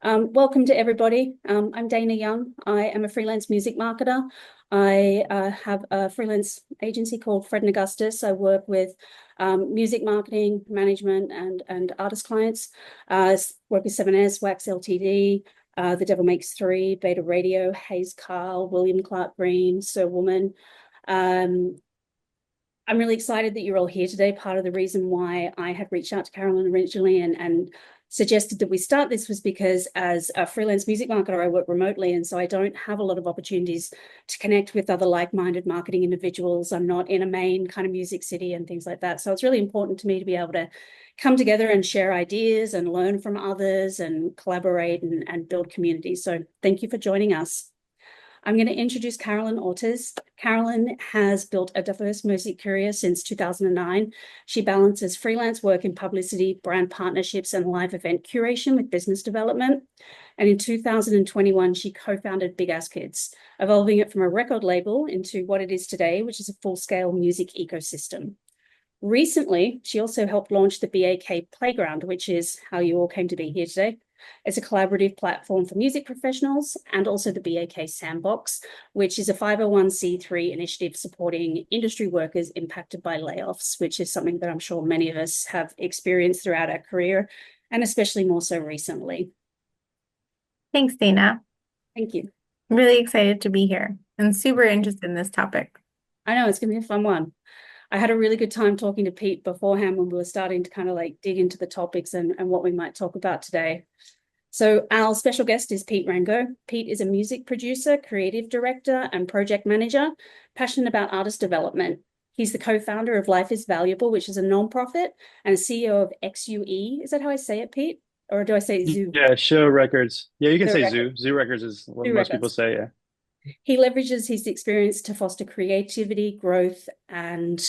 Welcome to everybody. I'm Dana Young. I am a freelance music marketer. I have a freelance agency called Fred and Augustus. I work with music marketing, management, and artist clients. Work with 7S, Wax Ltd, The Devil Makes Three, Beta Radio, Hayes Carl, William Clark Green, Sir Woman. I'm really excited that you're all here today. Part of the reason why I had reached out to Carolyn originally and suggested that we start this was because as a freelance music marketer, I work remotely, and so I don't have a lot of opportunities to connect with other like-minded marketing individuals. I'm not in a main kind of music city and things like that. So it's really important to me to be able to come together and share ideas and learn from others and collaborate and build communities. So thank you for joining us. I'm going to introduce Carolyn Ortiz. Carolyn has built a diverse music career since 2009. She balances freelance work in publicity, brand partnerships, and live event curation with business development. And in 2021, she co-founded Big.Ass.Kids, evolving it from a record label into what it is today, which is a full-scale music ecosystem. Recently, she also helped launch the B.A.K Play.Ground, which is how you all came to be here today. It's a collaborative platform for music professionals, and also the B.A.K Sandbox, which is a 501c3 initiative supporting industry workers impacted by layoffs, which is something that I'm sure many of us have experienced throughout our career, and especially more so recently. Thanks, Dana. Thank you. I'm really excited to be here and super interested in this topic. I know it's going to be a fun one. I had a really good time talking to Pete beforehand when we were starting to kind of like dig into the topics and what we might talk about today. So our special guest is Pete Rango. Pete is a music producer, creative director, and project manager, passionate about artist development. He's the co-founder of Life is Valuable, which is a nonprofit, and a CEO of XUE. Is that how I say it, Pete? Or do I say Zoo? Yeah, show records. Yeah, you can Zoo say Records. zoo. Zoo records is what Zoo most people Records. say. Yeah. He leverages his experience to foster creativity, growth, and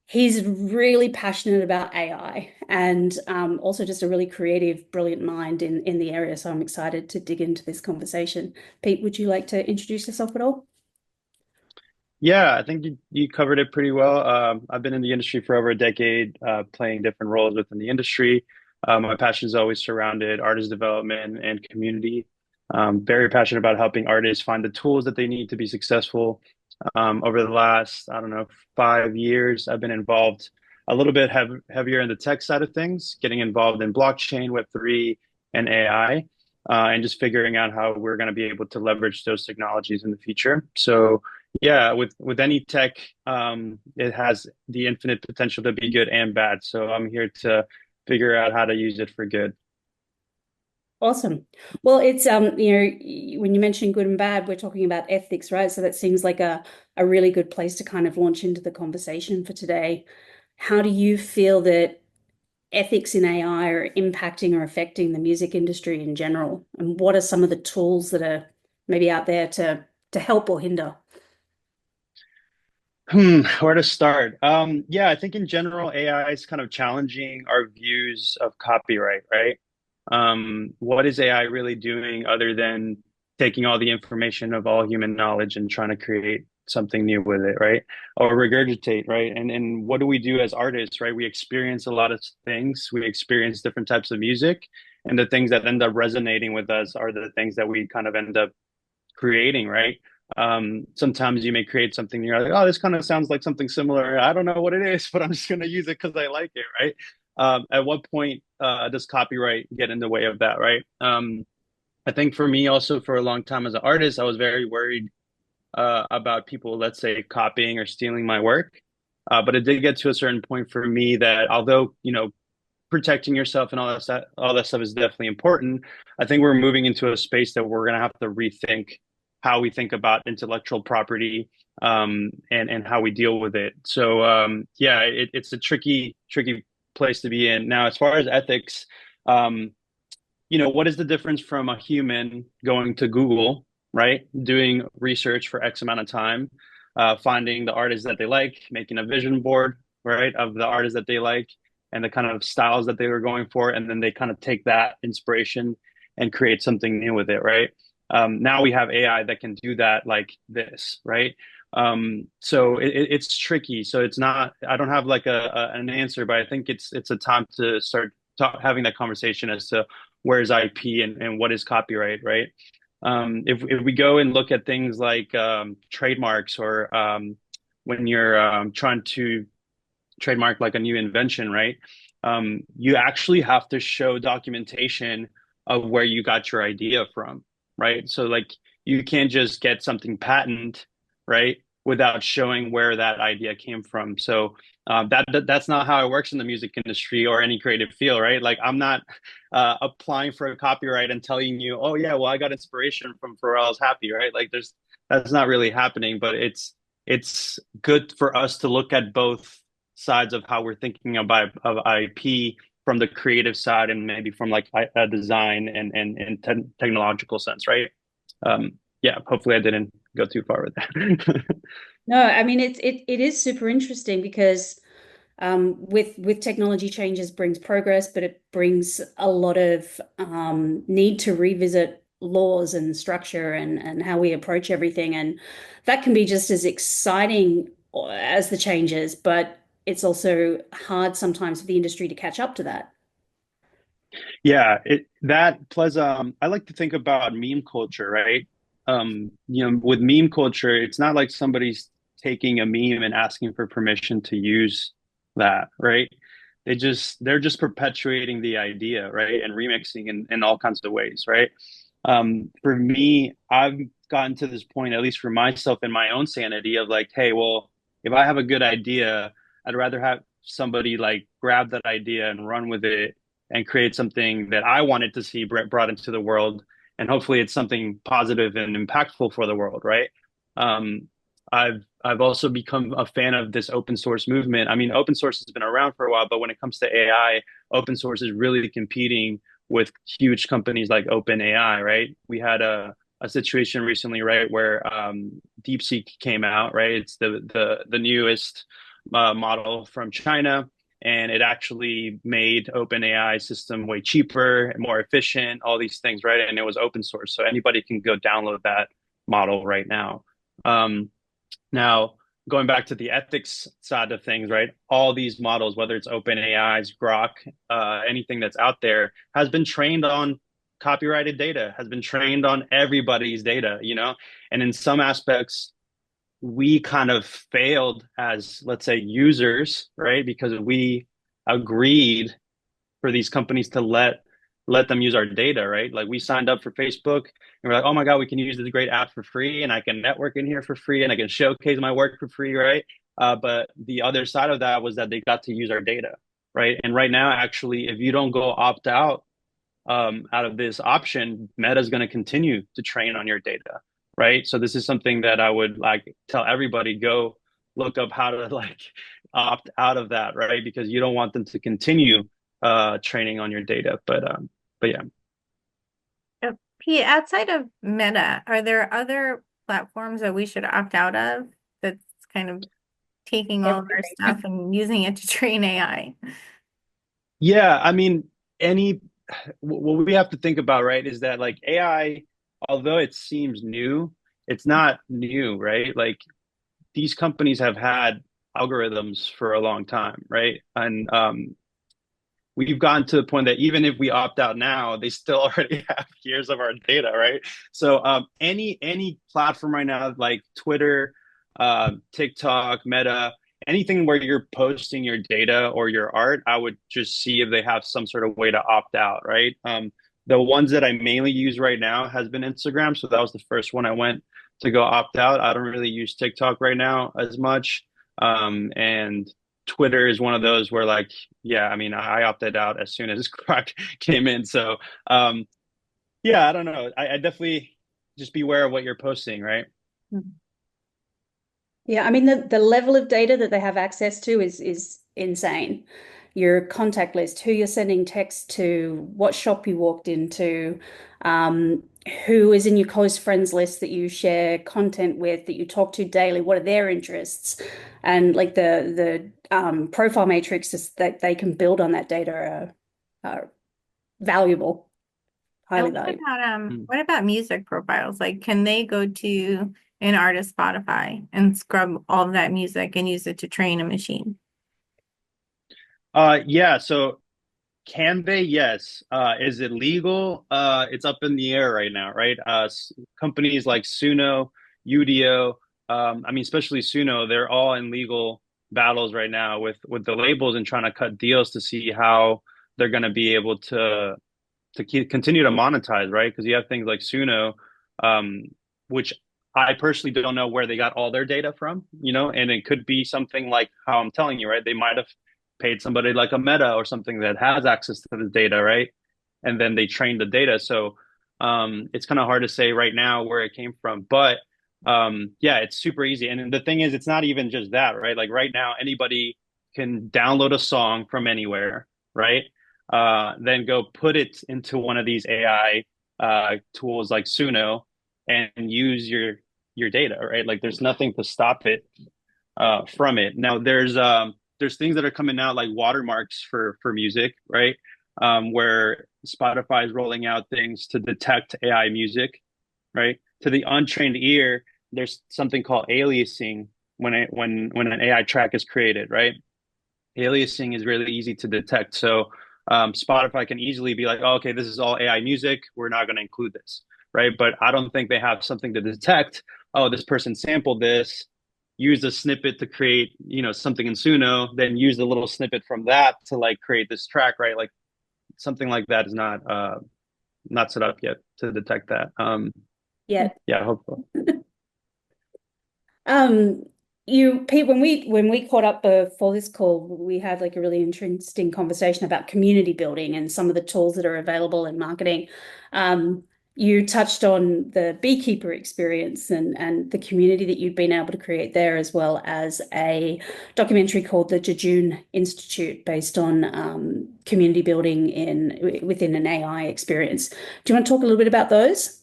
he's really passionate about AI and also just a really creative, brilliant mind in the area. So I'm excited to dig into this conversation. Pete, would you like to introduce yourself at all? Yeah, I think you covered it pretty well. I've been in the industry for over a decade, playing different roles within the industry. My passion is always surrounded artist development and community. Very passionate about helping artists find the tools that they need to be successful. Over the last, I don't know, 5 years, I've been involved a little bit heavier in the tech side of things, getting involved in blockchain, Web3, and AI, and just figuring out how we're going to be able to leverage those technologies in the future. So, yeah, with any tech, it has the infinite potential to be good and bad. So I'm here to figure out how to use it for good. Awesome. Well, it's when you mention good and bad, we're talking about ethics, right? So that seems like a really good place to kind of launch into the conversation for today. How do you feel that ethics in AI are impacting or affecting the music industry in general? And what are some of the tools that are maybe out there to help or hinder? Where to start? Yeah, I think in general, AI is kind of challenging our views of copyright, right? What is AI really doing other than taking all the information of all human knowledge and trying to create something new with it, right? Or regurgitate, right? And what do we do as artists, right? We experience a lot of things. We experience different types of music, and the things that end up resonating with us are the things that we kind of end up creating, right? Sometimes you may create something and you're like, oh, this kind of sounds like something similar. I don't know what it is, but I'm just going to use it because I like it, right? At what point does copyright get in the way of that, right? I think for me, also for a long time as an artist, I was very worried about people, let's say, copying or stealing my work. But it did get to a certain point for me that although, protecting yourself and all that stuff is definitely important. I think we're moving into a space that we're going to have to rethink how we think about intellectual property, and how we deal with it. So yeah, it's a tricky place to be in. Now, as far as ethics, um, what is the difference from a human going to Google, right? Doing research for X amount of time, finding the artists that they like, making a vision board, right, of the artists that they like and the kind of styles that they were going for. And then they kind of take that inspiration and create something new with it, right? Now we have AI that can do that like this, right? So it's tricky. So it's not, I don't have like an answer, but I think it's a time to start having that conversation as to where's IP and what is copyright, right? If we go and look at things like trademarks or when you're trying to trademark like a new invention, right? You actually have to show documentation of where you got your idea from, right? So like you can't just get something patent, right, without showing where that idea came from. So that's not how it works in the music industry or any creative field, right? Like I'm not applying for a copyright and telling you, oh yeah, well I got inspiration from Pharrell's Happy, right? Like there's that's not really happening, but it's good for us to look at both sides of how we're thinking about of IP from the creative side and maybe from like a design and technological sense, right? Yeah, hopefully I didn't go too far with that. No, I mean it is super interesting because with technology changes brings progress, but it brings a lot of need to revisit laws and structure and how we approach everything. And that can be just as exciting as the changes, but it's also hard sometimes for the industry to catch up to that. Yeah, that plus I like to think about meme culture, right? With meme culture, it's not like somebody's taking a meme and asking for permission to use that, right? They're just perpetuating the idea, right? And remixing in all kinds of ways, right? For me, I've gotten to this point, at least for myself and my own sanity, of like, hey, well, if I have a good idea, I'd rather have somebody like grab that idea and run with it and create something that I wanted to see brought into the world. And hopefully it's something positive and impactful for the world, right? Um, I've also become a fan of this open source movement. I mean, open source has been around for a while, but when it comes to AI, open source is really competing with huge companies like OpenAI, right? We had a situation recently, right, where DeepSeek came out, right? It's the newest model from China, and it actually made OpenAI system way cheaper and more efficient, all these things, right? And it was open source, so anybody can go download that model right now. Now, going back to the ethics side of things, right? All these models, whether it's OpenAI's Grok, anything that's out there, has been trained on copyrighted data, has been trained on everybody's data, you know? And in some aspects, we kind of failed as, let's say, users, right? Because we agreed for these companies to let them use our data, right? Like we signed up for Facebook and we're like, oh my God, we can use this great app for free and I can network in here for free and I can showcase my work for free, right? But the other side of that was that they got to use our data, right? And right now, actually, if you don't go opt out of this option, Meta is going to continue to train on your data, right? So this is something that I would like tell everybody, go look up how to like opt out of that, right? Because you don't want them to continue training on your data. But yeah. Pete, outside of Meta, are there other platforms that we should opt out of that's kind of taking all of our stuff and using it to train AI? Yeah, I mean, any what we have to think about, right, is that like AI, although it seems new, it's not new, right? Like these companies have had algorithms for a long time, right? And we've gotten to the point that even if we opt out now, they still already have years of our data, right? So any platform right now, like Twitter, TikTok, Meta, anything where you're posting your data or your art, I would just see if they have some sort of way to opt out, right? The ones that I mainly use right now has been Instagram, so that was the first one I went to go opt out. I don't really use TikTok right now as much, and Twitter is one of those where like, yeah, I mean, I opted out as soon as Grok came in. So, yeah, I don't know. I definitely just beware of what you're posting, right? Yeah, I mean the level of data that they have access to is insane. Your contact list, who you're sending text to, what shop you walked into, um, who is in your close friends list that you share content with, that you talk to daily, what are their interests, and like the profile matrices that they can build on that data are valuable, highly And valuable. what about music profiles? Like, can they go to an artist Spotify and scrub all of that music and use it to train a machine? Yeah. So Can they? Yes. Is it legal? It's up in the air right now, right? Companies like Suno, Udio, I mean, especially Suno, they're all in legal battles right now with the labels and trying to cut deals to see how they're going to be able to continue to monetize, right? Because you have things like Suno, um, which I personally don't know where they got all their data from, and it could be something like how I'm telling you, right? They might have paid somebody like a Meta or something that has access to the data, right? And then they trained the data. So it's kind of hard to say right now where it came from, but yeah, it's super easy. And the thing is, it's not even just that, right? Like right now, anybody can download a song from anywhere, right? Then go put it into one of these AI tools like Suno and use your data, right? Like there's nothing to stop it from it. Now there's things that are coming out like watermarks for music, right? Where Spotify is rolling out things to detect AI music, right? To the untrained ear, there's something called aliasing when an AI track is created, right? Aliasing is really easy to detect. So Spotify can easily be like, oh, okay, this is all AI music. We're not going to include this, right? But I don't think they have something to detect. Oh, this person sampled this, use a snippet to create, something in Suno, then use the little snippet from that to like create this track, right? Like something like that is not set up yet to detect that. Yeah. Yeah, hopefully. Um, Pete, when we caught up before this call, we had like a really interesting conversation about community building and some of the tools that are available in marketing. Um, you touched on the beekeeper experience and the community that you've been able to create there, as well as a documentary called the Jejune Institute, based on community building within an AI experience. Do you want to talk a little bit about those?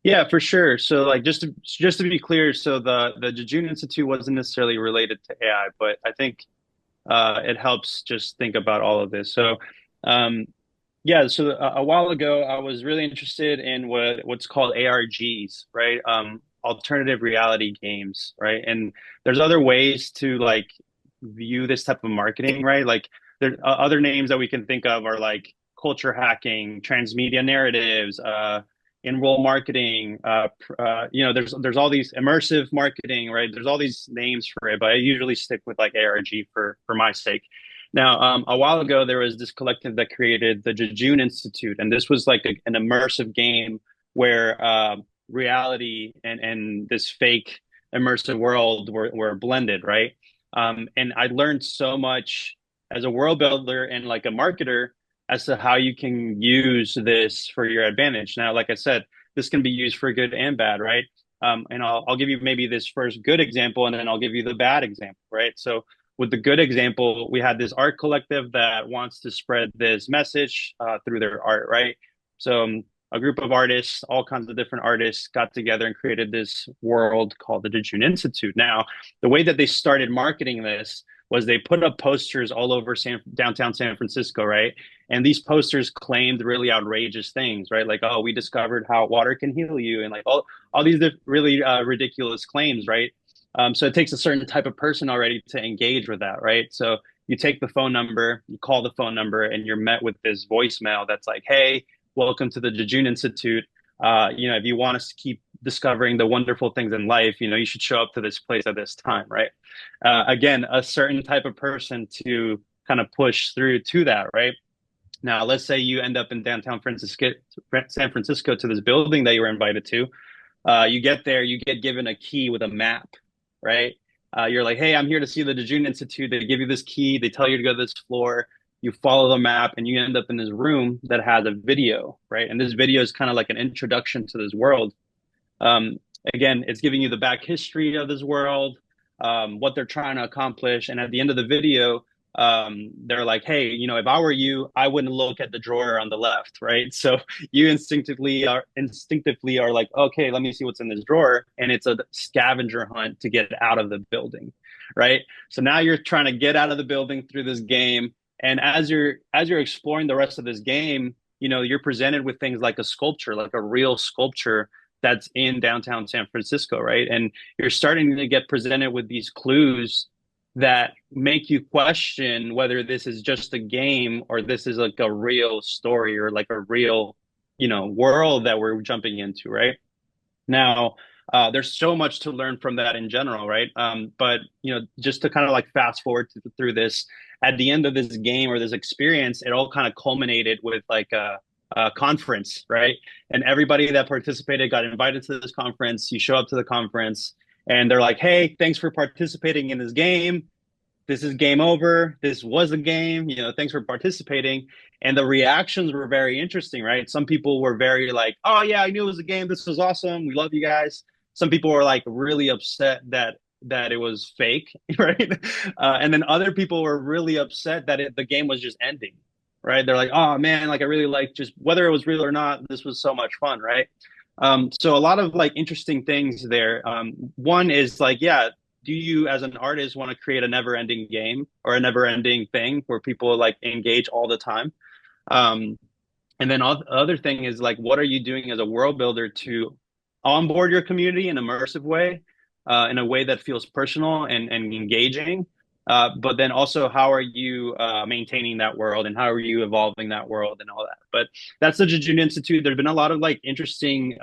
Yeah, for sure. So like just to be clear, so the Jejune Institute wasn't necessarily related to AI, but I think it helps just think about all of this. So um, yeah, so a while ago I was really interested in what's called ARGs, right? Alternative reality games, right? And there's other ways to like view this type of marketing, right? Like there other names that we can think of are like culture hacking, transmedia narratives, in-role marketing, there's all these immersive marketing, right? There's all these names for it, but I usually stick with like ARG for my sake. Now, a while ago, there was this collective that created the Jejune Institute, and this was like an immersive game where reality and this fake immersive world were blended, right? And I learned so much as a world builder and like a marketer as to how you can use this for your advantage. Now, like I said, this can be used for good and bad, right? And I'll give you maybe this first good example, and then I'll give you the bad example, right? So with the good example, we had this art collective that wants to spread this message through their art, right? So a group of artists, all kinds of different artists, got together and created this world called the Jejune Institute. Now, the way that they started marketing this was they put up posters all over downtown San Francisco, right? And these posters claimed really outrageous things, right? Like, oh, we discovered how water can heal you, and like all these really ridiculous claims, right? So it takes a certain type of person already to engage with that, right? So you take the phone number, you call the phone number, and you're met with this voicemail that's like, "Hey, welcome to the Jejune Institute. If you want us to keep discovering the wonderful things in life, you should show up to this place at this time, right?" Again, a certain type of person to kind of push through to that, right? Now, let's say you end up in downtown San Francisco to this building that you were invited to. You get there, you get given a key with a map, right? You're like, hey, I'm here to see the Jejune Institute. They give you this key. They tell you to go to this floor. You follow the map and you end up in this room that has a video, right? And this video is kind of like an introduction to this world. Um, Again, it's giving you the back history of this world, what they're trying to accomplish. And at the end of the video, they're like, hey, if I were you, I wouldn't look at the drawer on the left, right? So you instinctively are like, okay, let me see what's in this drawer. And it's a scavenger hunt to get out of the building, right? So now you're trying to get out of the building through this game. And as you're exploring the rest of this game, you're presented with things like a sculpture, like a real sculpture that's in downtown San Francisco, right? And you're starting to get presented with these clues that make you question whether this is just a game or this is like a real story or like a real, world that we're jumping into, right? Now, there's so much to learn from that in general, right? But just to kind of like fast forward through this, at the end of this game or this experience, it all kind of culminated with like a conference, right? And everybody that participated got invited to this conference. You show up to the conference, and they're like, "Hey, thanks for participating in this game. This is game over. This was a game. Thanks for participating." And the reactions were very interesting, right? Some people were very like, "Oh yeah, I knew it was a game. This was awesome. We love you guys." Some people were like really upset that it was fake, right? And then other people were really upset that the game was just ending, right? They're like, "Oh man, like I really like just whether it was real or not. This was so much fun, right?" So a lot of like interesting things there. One is like, yeah, do you as an artist want to create a never ending game or a never ending thing where people like engage all the time? Um, and then other thing is like, what are you doing as a world builder to onboard your community in an immersive way, in a way that feels personal and engaging? But then also, how are you maintaining that world and how are you evolving that world and all that? But that's the Jejun Institute. There's been a lot of like interesting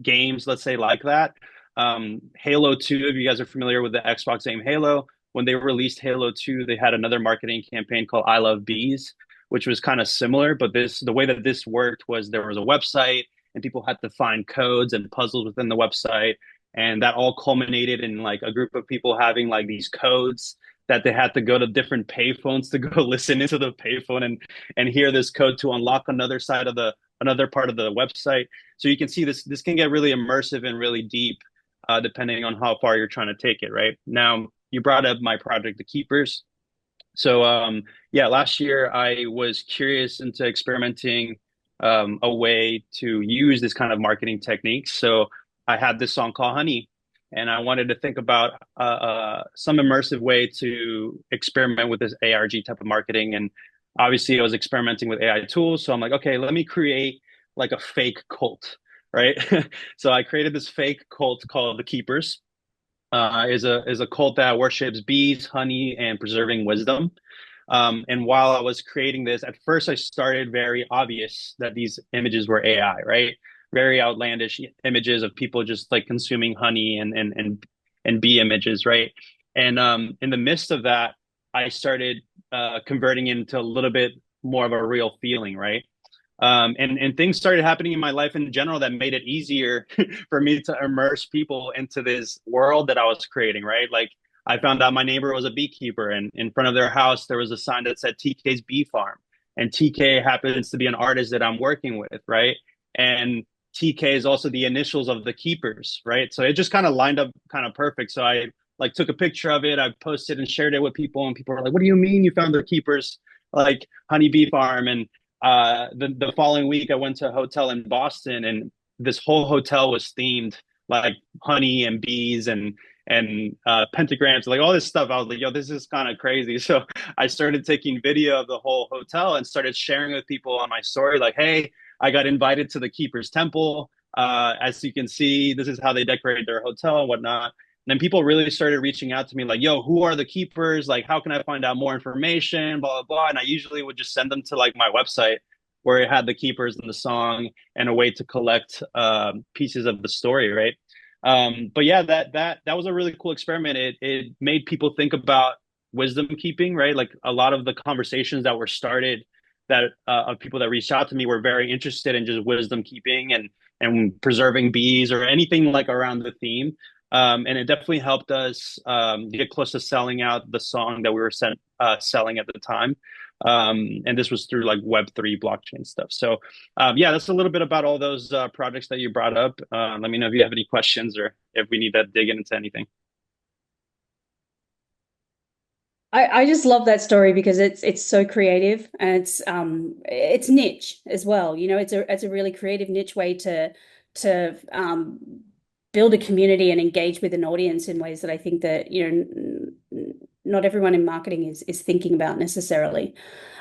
games, let's say, like that. Halo 2, if you guys are familiar with the Xbox game Halo, when they released Halo 2, they had another marketing campaign called I Love Bees, which was kind of similar. But the way that this worked was there was a website and people had to find codes and puzzles within the website. And that all culminated in like a group of people having like these codes that they had to go to different payphones to go listen into the payphone and hear this code to unlock another part of the website. So you can see this can get really immersive and really deep, depending on how far you're trying to take it. Right now, you brought up my project, The Keepers. So yeah, last year I was curious into experimenting a way to use this kind of marketing techniques. So I had this song called Honey, and I wanted to think about some immersive way to experiment with this ARG type of marketing. And obviously, I was experimenting with AI tools. So I'm like, okay, let me create like a fake cult, right? So I created this fake cult called The Keepers. Is a cult that worships bees, honey, and preserving wisdom. And while I was creating this, at first I started very obvious that these images were AI, right? Very outlandish images of people just like consuming honey and bee images, right? And in the midst of that, I started converting it into a little bit more of a real feeling, right? And things started happening in my life in general that made it easier for me to immerse people into this world that I was creating, right? Like I found out my neighbor was a beekeeper, and in front of their house there was a sign that said TK's Bee Farm, and TK happens to be an artist that I'm working with, right? And TK is also the initials of the keepers, right? So it just kind of lined up kind of perfect. So I like took a picture of it, I posted and shared it with people, and people were like, "What do you mean you found their keepers like Honey Bee Farm?" And the following week, I went to a hotel in Boston, and this whole hotel was themed like honey and bees and pentagrams, like all this stuff. I was like, "Yo, this is kind of crazy." So I started taking video of the whole hotel and started sharing with people on my story, like, "Hey, I got invited to the Keeper's Temple. As you can see, this is how they decorate their hotel and whatnot." And then people really started reaching out to me like, "Yo, who are the keepers? Like, how can I find out more information? Blah, blah, blah." And I usually would just send them to like my website where it had the keepers and the song and a way to collect pieces of the story, right? But yeah, that was a really cool experiment. It made people think about wisdom keeping, right? Like a lot of the conversations that were started that of people that reached out to me were very interested in just wisdom keeping and preserving bees or anything like around the theme. And it definitely helped us get close to selling out the song that we were selling at the time. And this was through like Web3 blockchain stuff. So yeah, that's a little bit about all those projects that you brought up. Let me know if you have any questions or if we need to dig into anything. I just love that story because it's so creative and it's niche as well. It's a really creative niche way to build a community and engage with an audience in ways that I think that not everyone in marketing is thinking about necessarily.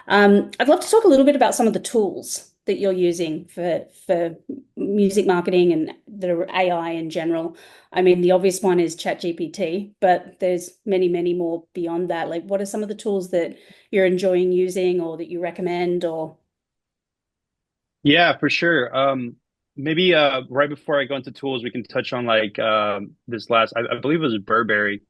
I'd love to talk a little bit about some of the tools that you're using for music marketing and that are AI in general? I mean, the obvious one is ChatGPT, but there's many, many more beyond that. Like, what are some of the tools that you're enjoying using or that you recommend or? Yeah, for sure. Maybe right before I go into tools, we can touch on like this last, I believe it was Burberry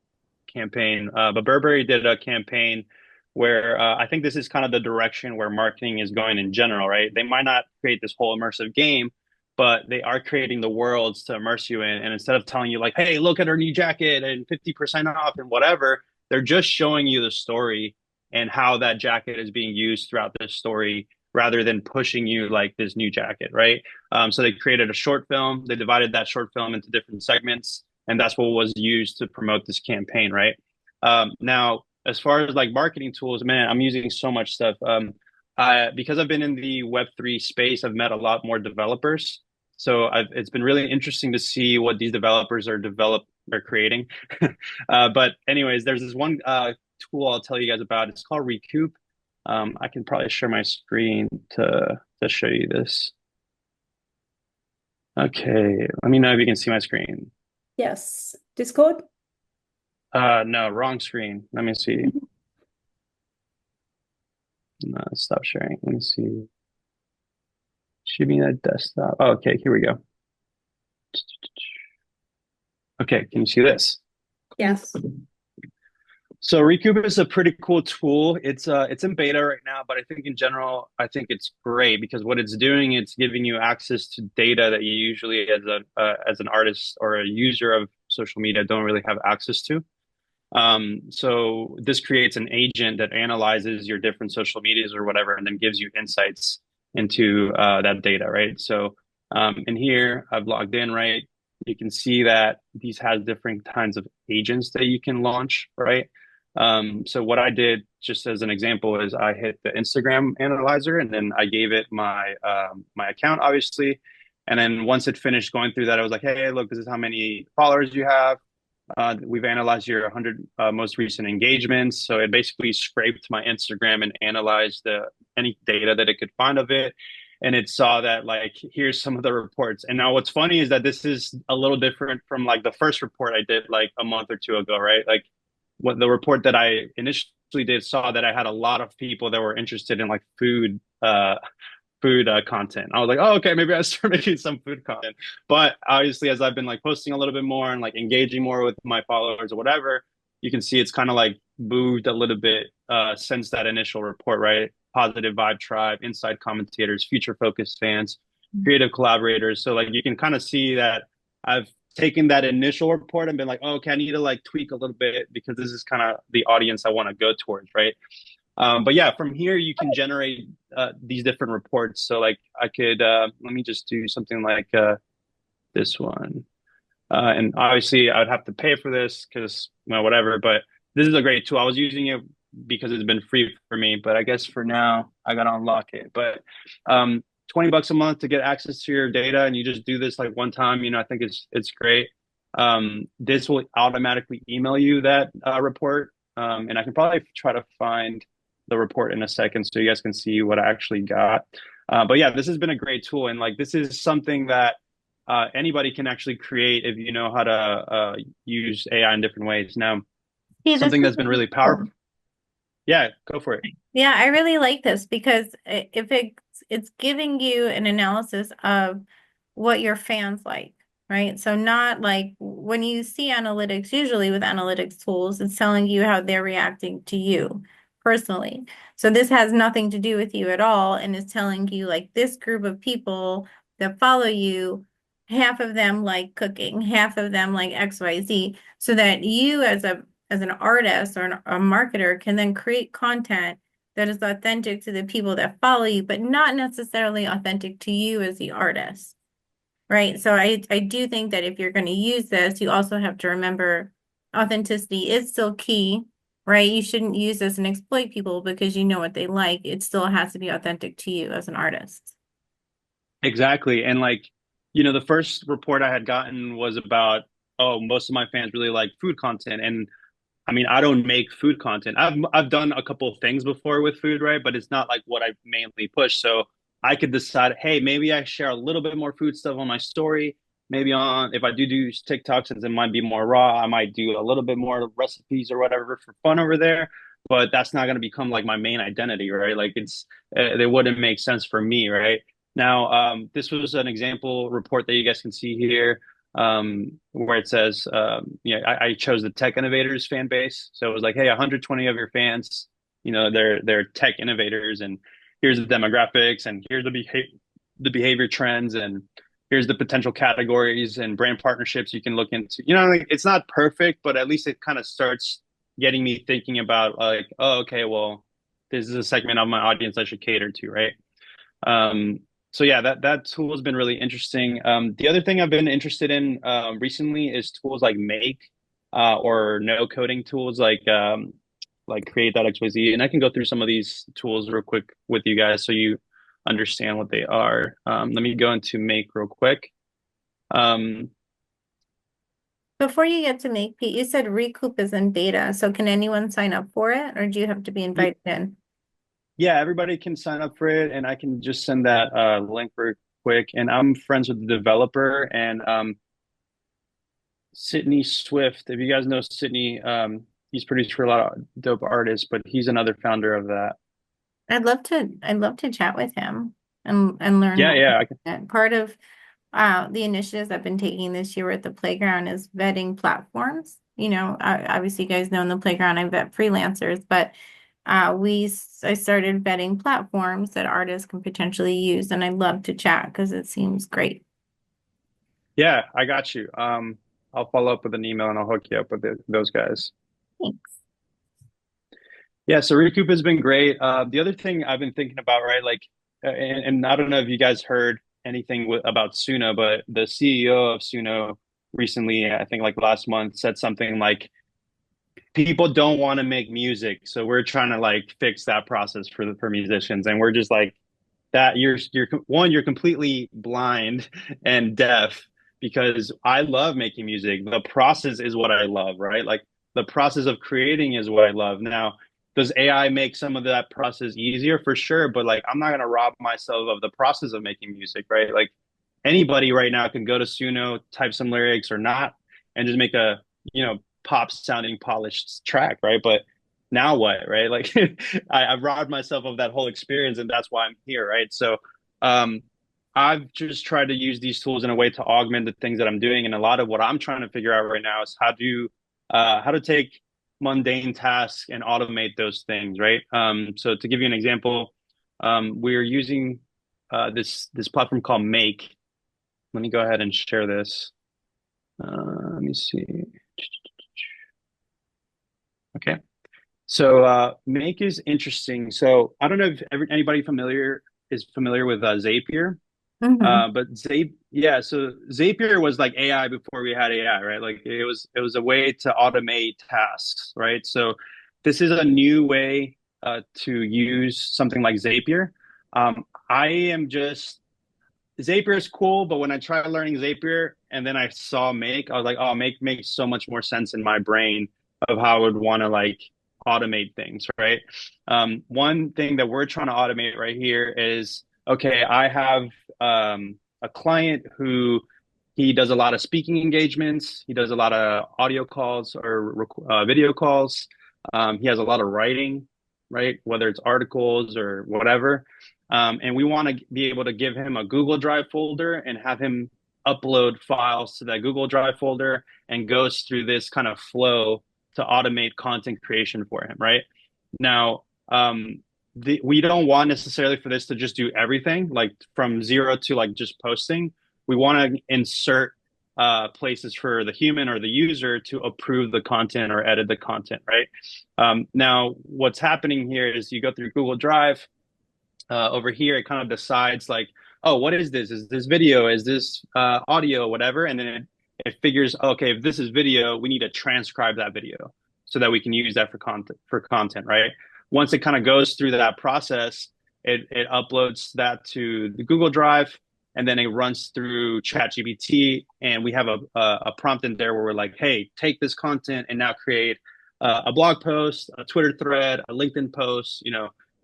campaign. But Burberry did a campaign where I think this is kind of the direction where marketing is going in general, right? They might not create this whole immersive game, but they are creating the worlds to immerse you in. And instead of telling you like, hey, look at our new jacket and 50% off and whatever, they're just showing you the story and how that jacket is being used throughout this story rather than pushing you like this new jacket, right? So they created a short film. They divided that short film into different segments, and that's what was used to promote this campaign, right? Now, as far as like marketing tools, man, I'm using so much stuff. Because I've been in the Web3 space, I've met a lot more developers. So it's been really interesting to see what these developers are creating. But anyways, there's this one tool I'll tell you guys about. It's called Recoup. I can probably share my screen to show you this. Okay, let me know if you can see my screen. Yes. Discord? No, wrong screen. Let me see. No, stop sharing. Let me see. Should be that desktop. Oh, okay, here we go. Okay, can you see this? Yes. So Recoup is a pretty cool tool. It's in beta right now, but I think in general, I think it's great because what it's doing, it's giving you access to data that you usually as an artist or a user of social media don't really have access to. So this creates an agent that analyzes your different social medias or whatever, and then gives you insights into that data, right? So in here, I've logged in, right? You can see that these has different kinds of agents that you can launch, right? So what I did, just as an example, is I hit the Instagram analyzer, and then I gave it my account, obviously. And then once it finished going through that, I was like, hey, look, this is how many followers you have. We've analyzed your 100 most recent engagements. So it basically scraped my Instagram and analyzed any data that it could find of it. And it saw that like, here's some of the reports. And now what's funny is that this is a little different from like the first report I did like a month or two ago, right? Like what the report that I initially did saw that I had a lot of people that were interested in like food content. I was like, oh, okay, maybe I start making some food content. But obviously, as I've been like posting a little bit more and like engaging more with my followers or whatever, you can see it's kind of like moved a little bit since that initial report, right? Positive Vibe Tribe, Inside Commentators, Future Focused Fans, Creative Collaborators. So like you can kind of see that I've taken that initial report and been like, oh, okay, I need to like tweak a little bit because this is kind of the audience I want to go towards, right? But yeah, from here you can generate these different reports. So like I could let me just do something like this one. And obviously I would have to pay for this because whatever, but this is a great tool. I was using it because it's been free for me, but I guess for now I gotta unlock it. But $20 a month to get access to your data, and you just do this like one time, I think it's great. This will automatically email you that report. And I can probably try to find the report in a second so you guys can see what I actually got. But yeah, this has been a great tool. And like, this is something that anybody can actually create if you know how to use AI in different ways. Now, something that's been really powerful. Yeah, go for it. Yeah, I really like this because if it's giving you an analysis of what your fans like, right? So not like when you see analytics, usually with analytics tools, it's telling you how they're reacting to you personally. So this has nothing to do with you at all, and is telling you like this group of people that follow you, half of them like cooking, half of them like XYZ, so that you as an artist or a marketer can then create content that is authentic to the people that follow you, but not necessarily authentic to you as the artist, right? So I do think that if you're going to use this, you also have to remember authenticity is still key, right? You shouldn't use this and exploit people because you know what they like. It still has to be authentic to you as an artist. Exactly. And like, the first report I had gotten was about, oh, most of my fans really like food content. And I mean, I don't make food content. I've done a couple of things before with food, right? But it's not like what I mainly push. So I could decide, hey, maybe I share a little bit more food stuff on my story. maybe on if I do TikTok, since it might be more raw, I might do a little bit more recipes or whatever for fun over there. But that's not going to become like my main identity, right? Like it wouldn't make sense for me, right? Now, this was an example report that you guys can see here, where it says, I chose the tech innovators fan base. So it was like, hey, 120 of your fans, they're tech innovators, and here's the demographics, and here's the behavior trends, and here's the potential categories and brand partnerships you can look into. Like, it's not perfect, but at least it kind of starts getting me thinking about like, oh, okay, well, this is a segment of my audience I should cater to, right? So yeah, that tool has been really interesting. The other thing I've been interested in recently is tools like Make or no coding tools like Create.xyz. And I can go through some of these tools real quick with you guys so you understand what they are. Let me go into Make real quick. Before you get to Make, Pete, you said Recoup is in beta. So can anyone sign up for it, or do you have to be invited in? Yeah, everybody can sign up for it, and I can just send that link real quick. And I'm friends with the developer and Sydney Swift. If you guys know Sydney, he's produced for a lot of dope artists, but he's another founder of that. I'd love to chat with him and learn Yeah, more. yeah, I can. And part of the initiatives I've been taking this year at the Playground is vetting platforms. Obviously you guys know in the Playground I vet freelancers, but I started vetting platforms that artists can potentially use, and I'd love to chat because it seems great. Yeah, I got you. I'll follow up with an email and I'll hook you up with those guys. Thanks. Yeah, so Recoup has been great. The other thing I've been thinking about, right, like, and I don't know if you guys heard anything about Suno, but the CEO of Suno recently, I think like last month, said something like, people don't want to make music, so we're trying to like fix that process for musicians, and we're just like, that you're completely blind and deaf, because I love making music. The process is what I love, right? Like, the process of creating is what I love. Now, does AI make some of that process easier? For sure, but like, I'm not gonna rob myself of the process of making music, right? Like, anybody right now can go to Suno, type some lyrics or not, and just make a, pop sounding polished track, right? But now what, right? Like, I've robbed myself of that whole experience, and that's why I'm here, right? So um, I've just tried to use these tools in a way to augment the things that I'm doing, and a lot of what I'm trying to figure out right now is how to take mundane tasks and automate those things, right? So to give you an example, we're using this platform called Make. Let me go ahead and share this. Let me see. Okay. So Make is interesting. So I don't know if anybody is familiar with Zapier, Mm-hmm. but yeah. So Zapier was like AI before we had AI, right? Like, it was a way to automate tasks, right? So this is a new way to use something like Zapier. I am just Zapier is cool, but when I tried learning Zapier and then I saw Make, I was like, oh, Make makes so much more sense in my brain of how I would want to like automate things, right? One thing that we're trying to automate right here is, okay, I have a client who he does a lot of speaking engagements. He does a lot of audio calls or video calls. He has a lot of writing, right? Whether it's articles or whatever. And we want to be able to give him a Google Drive folder and have him upload files to that Google Drive folder, and goes through this kind of flow to automate content creation for him, right? Now, we don't want necessarily for this to just do everything, like from zero to like just posting. We want to insert places for the human or the user to approve the content or edit the content, right? Now, what's happening here is you go through Google Drive. Over here, it kind of decides like, oh, what is this? Is this video? Is this audio? Whatever. And then it figures, okay, if this is video, we need to transcribe that video so that we can use that for content, right? Once it kind of goes through that process, it uploads that to the Google Drive, and then it runs through ChatGPT, and we have a prompt in there where we're like, hey, take this content and now create a blog post, a Twitter thread, a LinkedIn post,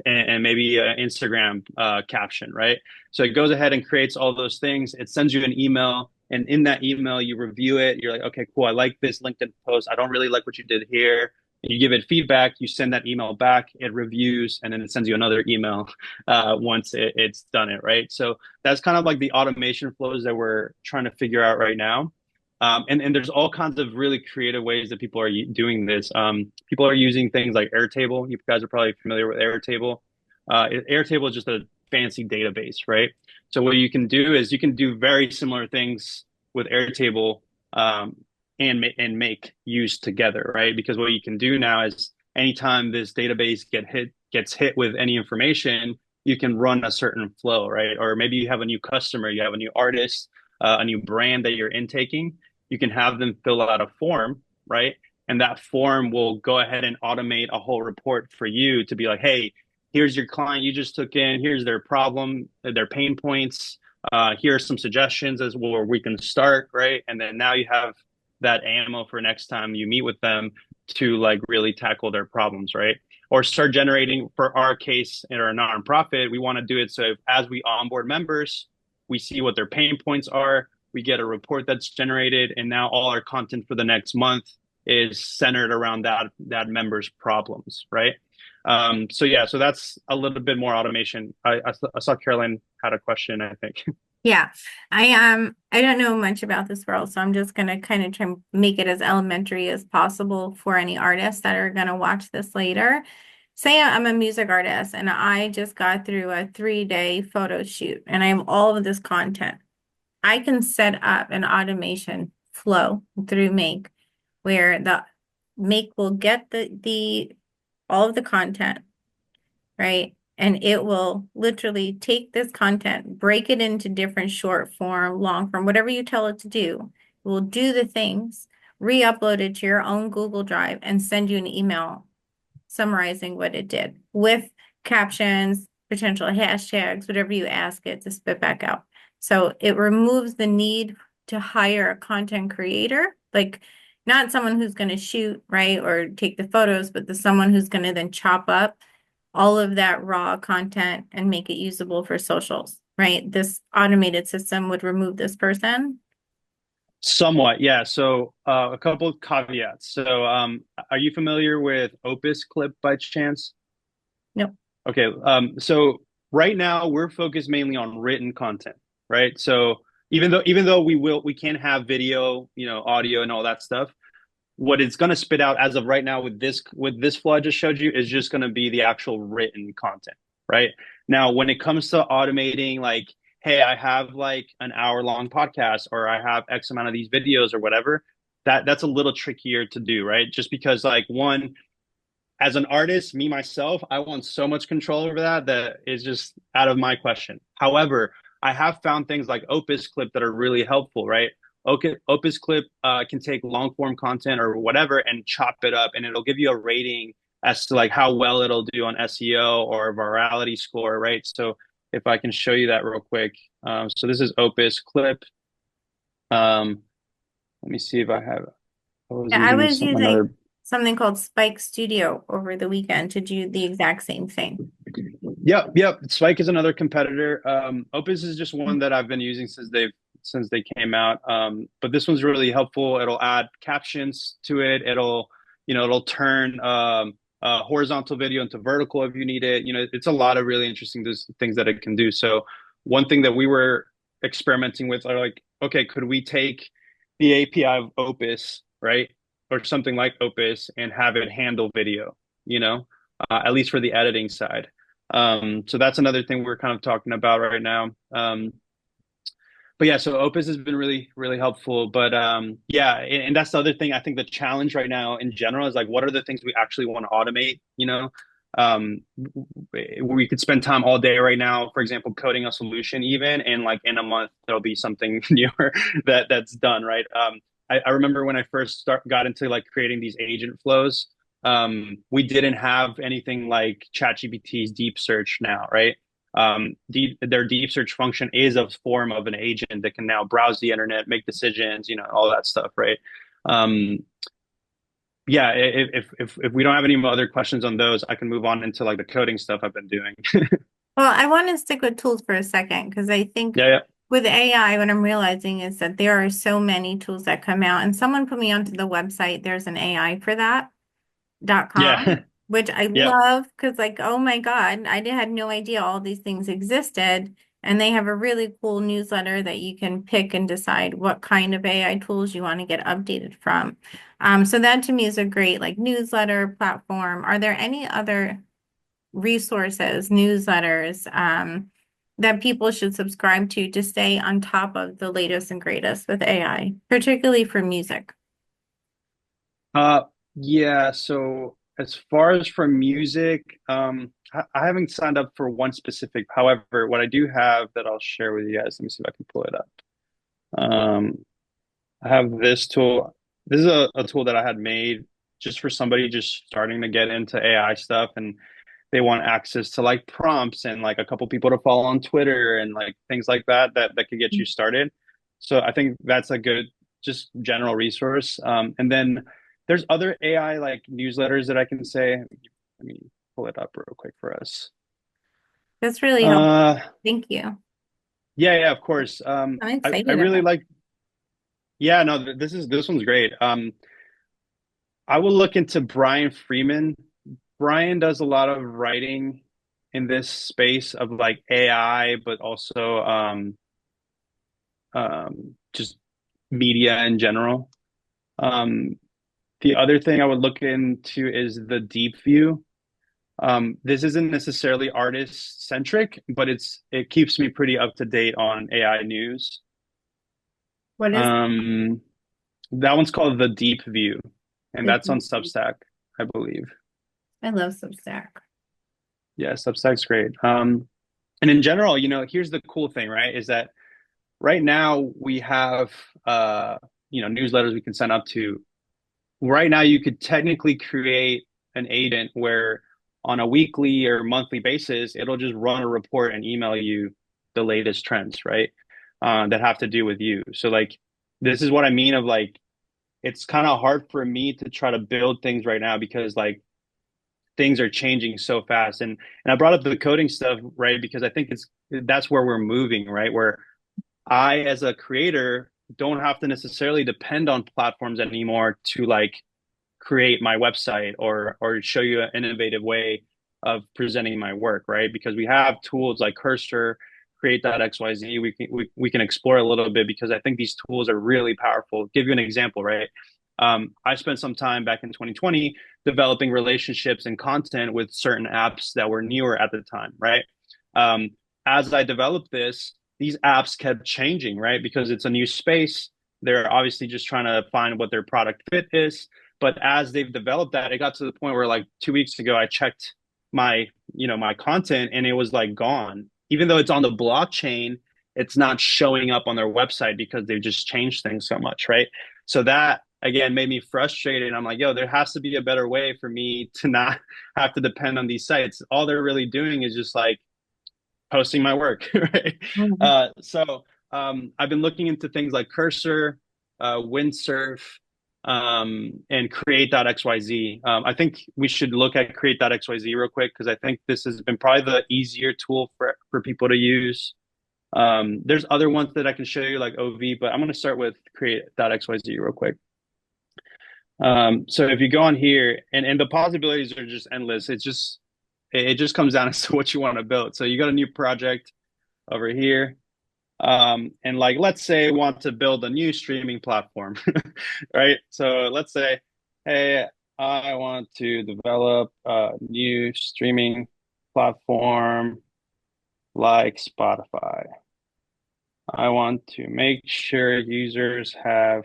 and maybe an Instagram caption, right? So it goes ahead and creates all those things. It sends you an email And in that email, you review it. You're like, okay, cool. I like this LinkedIn post. I don't really like what you did here. And you give it feedback. You send that email back. It reviews, and then it sends you another email once it's done it, right? So that's kind of like the automation flows that we're trying to figure out right now. And there's all kinds of really creative ways that people are doing this. People are using things like Airtable. You guys are probably familiar with Airtable. Airtable is just a fancy database, right? So what you can do is you can do very similar things with Airtable and make use together, right? Because what you can do now is anytime this database gets hit with any information, you can run a certain flow, right? Or maybe you have a new customer, you have a new artist, a new brand that you're intaking. You can have them fill out a form, right? And that form will go ahead and automate a whole report for you to be like, hey, here's your client you just took in, here's their problem, their pain points, here are some suggestions as where we can start, right? And then now you have that ammo for next time you meet with them to like really tackle their problems, right? Or start generating, for our case in our nonprofit, we want to do it so as we onboard members, we see what their pain points are, we get a report that's generated, and now all our content for the next month is centered around that member's problems, right? So yeah, so that's a little bit more automation. I saw Carolyn had a question, I think. Yeah, I don't know much about this world, so I'm just gonna kind of try and make it as elementary as possible for any artists that are gonna watch this later. Say I'm a music artist and I just got through a 3-day photo shoot and I have all of this content. I can set up an automation flow through Make where the Make will get the all of the content, right? And it will literally take this content, break it into different short form, long form, whatever you tell it to do. It will do the things, re-upload it to your own Google Drive, and send you an email summarizing what it did with captions, potential hashtags, whatever you ask it to spit back out. So it removes the need to hire a content creator, like not someone who's going to shoot, right, or take the photos, but someone who's going to then chop up all of that raw content and make it usable for socials, right? This automated system would remove this person. Somewhat, yeah. So a couple of caveats. So are you familiar with Opus Clip by chance? No. Okay. So right now we're focused mainly on written content, right? So even though we can have video, audio and all that stuff, what it's going to spit out as of right now with this flow I just showed you is just going to be the actual written content, right? Now, when it comes to automating, like, hey, I have like an hour-long podcast, or I have X amount of these videos or whatever, that's a little trickier to do, right? Just because, like, one, as an artist, me myself, I want so much control over that is just out of my question. However, I have found things like Opus Clip that are really helpful, right? Okay, Opus Clip can take long form content or whatever and chop it up, and it'll give you a rating as to like how well it'll do on SEO or a virality score, right? So if I can show you that real quick. So this is Opus Clip. Let me see if I have. I was using something called Spike Studio over the weekend to do the exact same thing. Yep. Spike is another competitor. Opus is just one that I've been using since they came out. But this one's really helpful. It'll add captions to it. It'll turn horizontal video into vertical if you need it. It's a lot of really interesting things that it can do. So one thing that we were experimenting with are like, okay, could we take the API of Opus, right? Or something like Opus and have it handle video, at least for the editing side. So that's another thing we're kind of talking about right now. But yeah, so Opus has been really, really helpful. But yeah, and that's the other thing. I think the challenge right now in general is like, what are the things we actually want to automate? We could spend time all day right now, for example, coding a solution even, and like in a month, there'll be something newer that's done, right? I remember when I first got into like creating these agent flows, we didn't have anything like ChatGPT's deep search now, right? Their deep search function is a form of an agent that can now browse the internet, make decisions, all that stuff, right? Yeah, if we don't have any other questions on those, I can move on into like the coding stuff I've been doing. Well, I want to stick with tools for a second because I think Yeah. with AI, what I'm realizing is that there are so many tools that come out, and someone put me onto the website. There's an AI for that.com, Yeah. which I Yep. love because, like, oh my God, had no idea all these things existed. And they have a really cool newsletter that you can pick and decide what kind of AI tools you want to get updated from. So that to me is a great like newsletter platform. Are there any other resources, newsletters, that people should subscribe to stay on top of the latest and greatest with AI, particularly for music? Uh, yeah, so as far as for music, I haven't signed up for one specific. However, what I do have that I'll share with you guys, let me see if I can pull it up. Um, I have this tool. This is a tool that I had made just for somebody just starting to get into AI stuff, and they want access to like prompts and like a couple people to follow on Twitter and like things like that that could get you started. So I think that's a good just general resource. And then there's other AI like newsletters that I can say. Let me pull it up real quick for us. That's really helpful. Uh, Thank you. yeah, of course. I'm I excited really about like. Yeah, no, this one's great. I will look into Brian Freeman. Brian does a lot of writing in this space of like AI, but also just media in general. Um, the other thing I would look into is the deep view. This isn't necessarily artist centric, but it keeps me pretty up to date on AI news. what is Um, that one's called the Deep View, and the that's on Substack, I believe. I love Substack. Yeah, Substack's great. And in general, here's the cool thing, right? Is that right now we have newsletters we can sign up to. Right now, you could technically create an agent where on a weekly or monthly basis, it'll just run a report and email you the latest trends, right? That have to do with you. So like this is what I mean of like it's kind of hard for me to try to build things right now because like things are changing so fast. And I brought up the coding stuff, right? Because I think that's where we're moving, right? Where I as a creator don't have to necessarily depend on platforms anymore to like create my website or show you an innovative way of presenting my work, right? Because we have tools like Cursor, Create.xyz. We can explore a little bit because I think these tools are really powerful. Give you an example, right? I spent some time back in 2020 developing relationships and content with certain apps that were newer at the time, right? Um, as I developed this, these apps kept changing, right? Because it's a new space. They're obviously just trying to find what their product fit is. But as they've developed that, it got to the point where like 2 weeks ago, I checked my content and it was like gone. Even though it's on the blockchain, it's not showing up on their website because they've just changed things so much, right? So that again made me frustrated. I'm like, yo, there has to be a better way for me to not have to depend on these sites. All they're really doing is just like posting my work, right? Mhm. I've been looking into things like Cursor, Windsurf, and Create.xyz. I think we should look at Create.xyz real quick because I think this has been probably the easier tool for people to use. There's other ones that I can show you like OV, but I'm going to start with Create.xyz real quick. So if you go on here and the possibilities are just endless, it just comes down to what you want to build. So you got a new project over here. And like, let's say want to build a new streaming platform, right? So let's say, hey, I want to develop a new streaming platform like Spotify. I want to make sure users have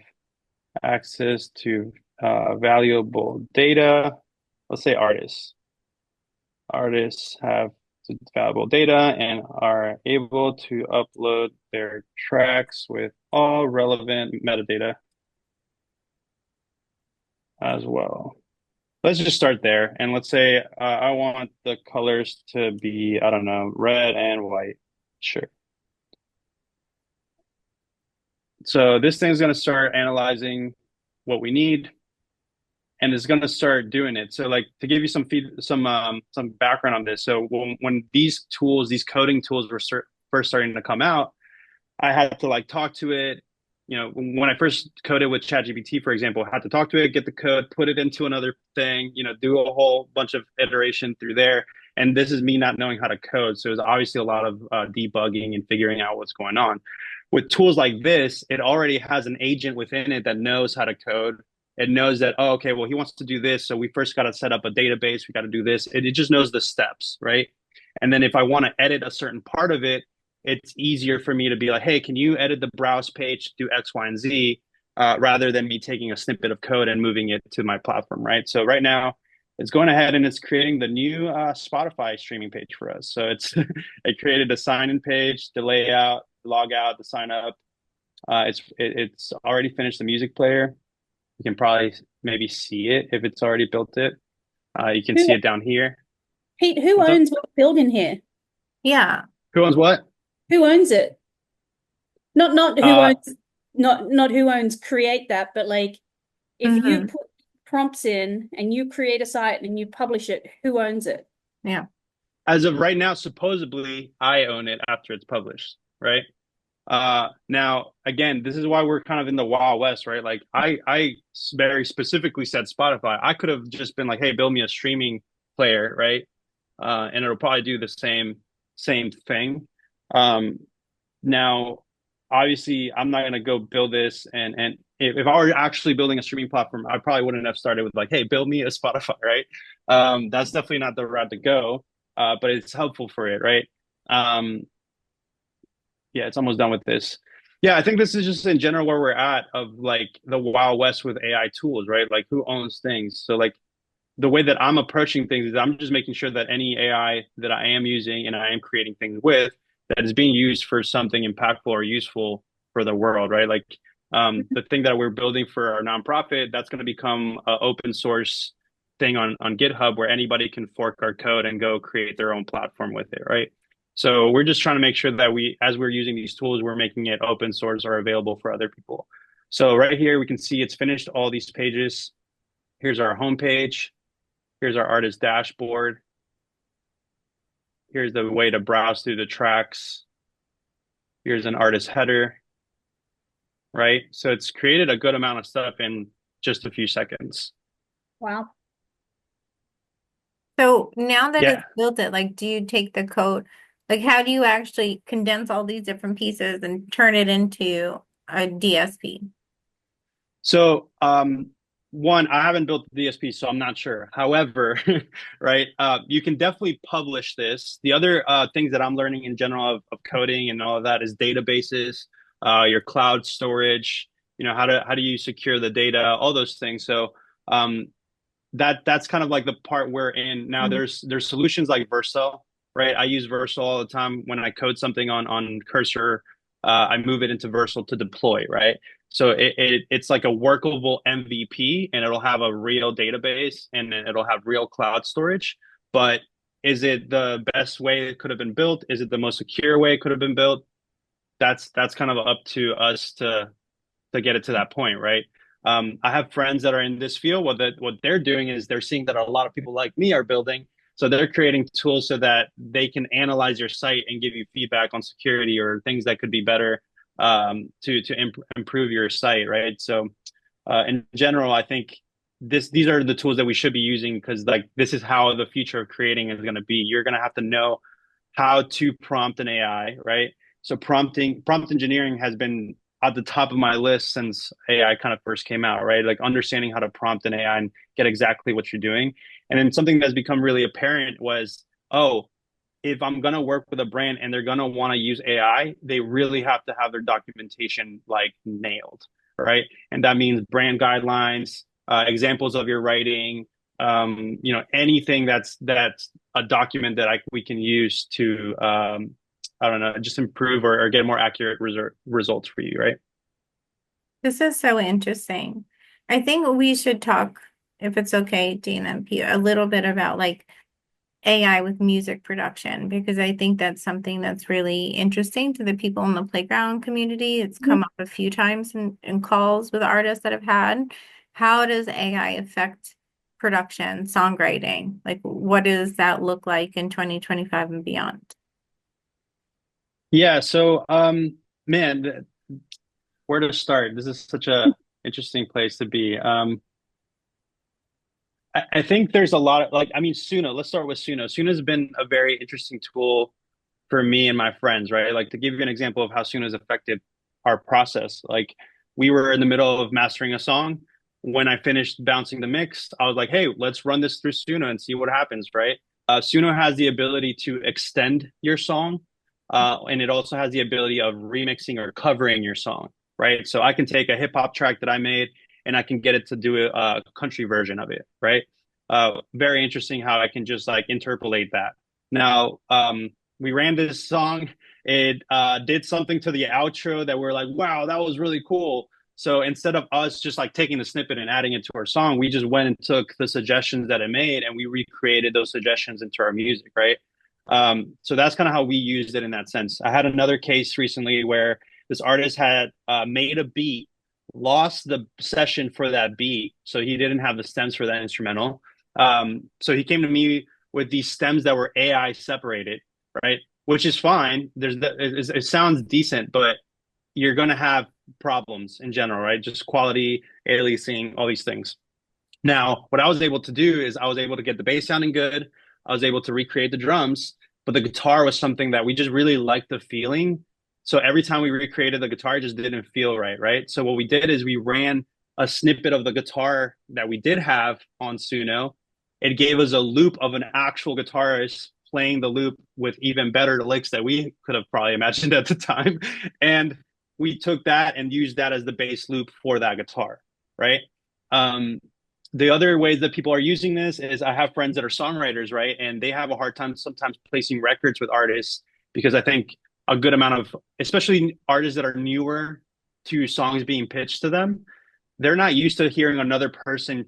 access to valuable data. Let's say artists. Artists have valuable data and are able to upload their tracks with all relevant metadata as well. Let's just start there. And let's say I want the colors to be, I don't know, red and white. Sure. So this thing's going to start analyzing what we need and it's going to start doing it. So like to give you some background on this. So when these tools, these coding tools were first starting to come out, I had to like talk to it. You know, when I first coded with ChatGPT, for example, I had to talk to it, get the code, put it into another thing, you know, do a whole bunch of iteration through there. And this is me not knowing how to code. So it was obviously a lot of debugging and figuring out what's going on. With tools like this, it already has an agent within it that knows how to code. It knows that, oh, okay, well, he wants to do this. So we first got to set up a database. We got to do this. It just knows the steps, right? And then if I want to edit a certain part of it, it's easier for me to be like, hey, can you edit the browse page, do X, Y, and Z, rather than me taking a snippet of code and moving it to my platform, right? So right now, it's going ahead and it's creating the new Spotify streaming page for us. So it's it created a sign-in page, the layout, log out, the sign up. It's already finished the music player. You can probably maybe see it if it's already built it. You can see it down here. Pete, who What's up? owns what building here? Yeah. Who owns what? Who owns it? Not who Uh, owns not who owns create that, but like if you Hmm. put prompts in and you create a site and you publish it, who owns it? Yeah. as of right now, supposedly I own it after it's published, right? Now again, this is why we're kind of in the Wild West, right? Like I very specifically said Spotify. I could have just been like, hey, build me a streaming player, right? And it'll probably do the same thing. Um, Now, obviously, I'm not gonna go build this, and if I were actually building a streaming platform, I probably wouldn't have started with like, hey, build me a Spotify, right? That's definitely not the route to go, but it's helpful for it, right? Um, yeah, it's almost done with this. Yeah, I think this is just in general where we're at of like the Wild West with AI tools, right? Like who owns things? So like the way that I'm approaching things is I'm just making sure that any AI that I am using and I am creating things with that is being used for something impactful or useful for the world, right? Like the thing that we're building for our nonprofit, that's going to become an open source thing on GitHub where anybody can fork our code and go create their own platform with it, right? So we're just trying to make sure that as we're using these tools, we're making it open source or available for other people. So right here, we can see it's finished all these pages. Here's our homepage. Here's our artist dashboard. Here's the way to browse through the tracks. Here's an artist header, right? So it's created a good amount of stuff in just a few seconds. Wow. So now that it's Yeah. built it, like, do you take the code? Like, how do you actually condense all these different pieces and turn it into a DSP? So, one, I haven't built the DSP, so I'm not sure. However, right, you can definitely publish this. The other things that I'm learning in general of coding and all of that is databases, your cloud storage, you know, how do you secure the data, all those things. So, um, that's kind of like the part we're in now. Mhm. There's solutions like Vercel, right? I use Vercel all the time when I code something on Cursor. I move it into Vercel to deploy, right? So it's like a workable MVP, and it'll have a real database, and it'll have real cloud storage. But is it the best way it could have been built? Is it the most secure way it could have been built? That's kind of up to us to get it to that point, right? I have friends that are in this field. What they're doing is they're seeing that a lot of people like me are building, so they're creating tools so that they can analyze your site and give you feedback on security or things that could be better to improve your site, right? So in general, I think these are the tools that we should be using because like this is how the future of creating is going to be. You're going to have to know how to prompt an AI, right? So prompt engineering has been at the top of my list since AI kind of first came out, right? Like understanding how to prompt an AI and get exactly what you're doing. And then something that's become really apparent was, oh, if I'm gonna work with a brand and they're gonna want to use AI, they really have to have their documentation like nailed, right? And that means brand guidelines, examples of your writing, you know, anything that's a document that we can use to I don't know, just improve or get more accurate results for you, right? This is so interesting. I think we should talk, if it's okay, Dana and Pete, a little bit about like AI with music production, because I think that's something that's really interesting to the people in the Play.Ground community. It's come up a few times in calls with artists that have had. How does AI affect production, songwriting? Like, what does that look like in 2025 and beyond? Yeah, so Man, where to start? This is such a interesting place to be. I think there's a lot of like, I mean, Suno, let's start with Suno. Suno's been a very interesting tool for me and my friends, right? Like to give you an example of how Suno's affected our process. Like we were in the middle of mastering a song. When I finished bouncing the mix, I was like, hey, let's run this through Suno and see what happens, right? Suno has the ability to extend your song, and it also has the ability of remixing or covering your song, right? So I can take a hip hop track that I made and I can get it to do a country version of it, right? Very interesting how I can just like interpolate that. Now, we ran this song. It did something to the outro that we're like, wow, that was really cool. So instead of us just like taking the snippet and adding it to our song, we just went and took the suggestions that it made and we recreated those suggestions into our music, right? So that's kind of how we used it in that sense. I had another case recently where this artist had made a beat, lost the session for that beat, so he didn't have the stems for that instrumental. So he came to me with these stems that were AI separated, right? Which is fine. It sounds decent, but you're going to have problems in general, right? Just quality, aliasing, all these things. Now, what I was able to do is I was able to get the bass sounding good. I was able to recreate the drums, but the guitar was something that we just really liked the feeling. So every time we recreated the guitar, it just didn't feel right, right? So what we did is we ran a snippet of the guitar that we did have on Suno. It gave us a loop of an actual guitarist playing the loop with even better licks that we could have probably imagined at the time. And we took that and used that as the bass loop for that guitar, right? Um, the other ways that people are using this is I have friends that are songwriters, right? And they have a hard time sometimes placing records with artists because I think a good amount of, especially artists that are newer to songs being pitched to them, they're not used to hearing another person,